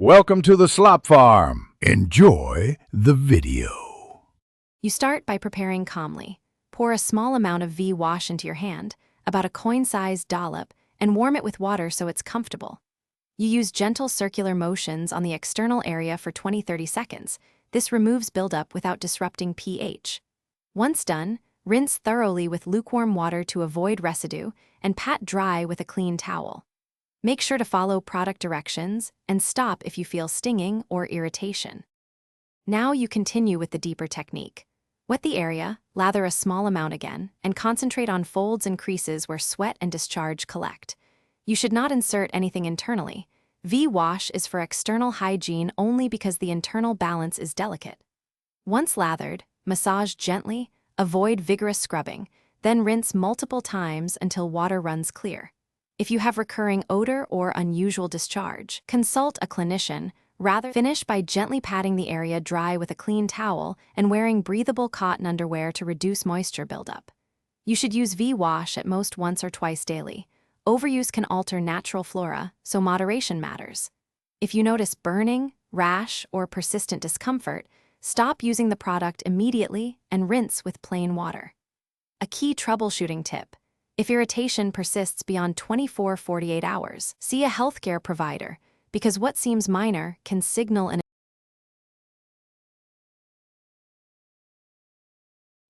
Welcome to the Slop Farm. Enjoy the video. You start by preparing calmly. Pour a small amount of V-wash into your hand, about a coin-sized dollop, and warm it with water so it's comfortable. You use gentle circular motions on the external area for 20-30 seconds. This removes buildup without disrupting pH. Once done, rinse thoroughly with lukewarm water to avoid residue and pat dry with a clean towel. Make sure to follow product directions and stop if you feel stinging or irritation. Now you continue with the deeper technique. Wet the area, lather a small amount again, and concentrate on folds and creases where sweat and discharge collect. You should not insert anything internally. V-wash is for external hygiene only because the internal balance is delicate. Once lathered, massage gently, avoid vigorous scrubbing, then rinse multiple times until water runs clear. If you have recurring odor or unusual discharge, consult a clinician. Finish by gently patting the area dry with a clean towel and wearing breathable cotton underwear to reduce moisture buildup. You should use V-wash at most once or twice daily. Overuse can alter natural flora, so moderation matters. If you notice burning, rash, or persistent discomfort, stop using the product immediately and rinse with plain water. A key troubleshooting tip: if irritation persists beyond 24-48 hours, see a healthcare provider, because what seems minor can signal an...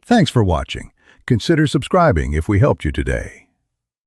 Thanks for watching. Consider subscribing if we helped you today.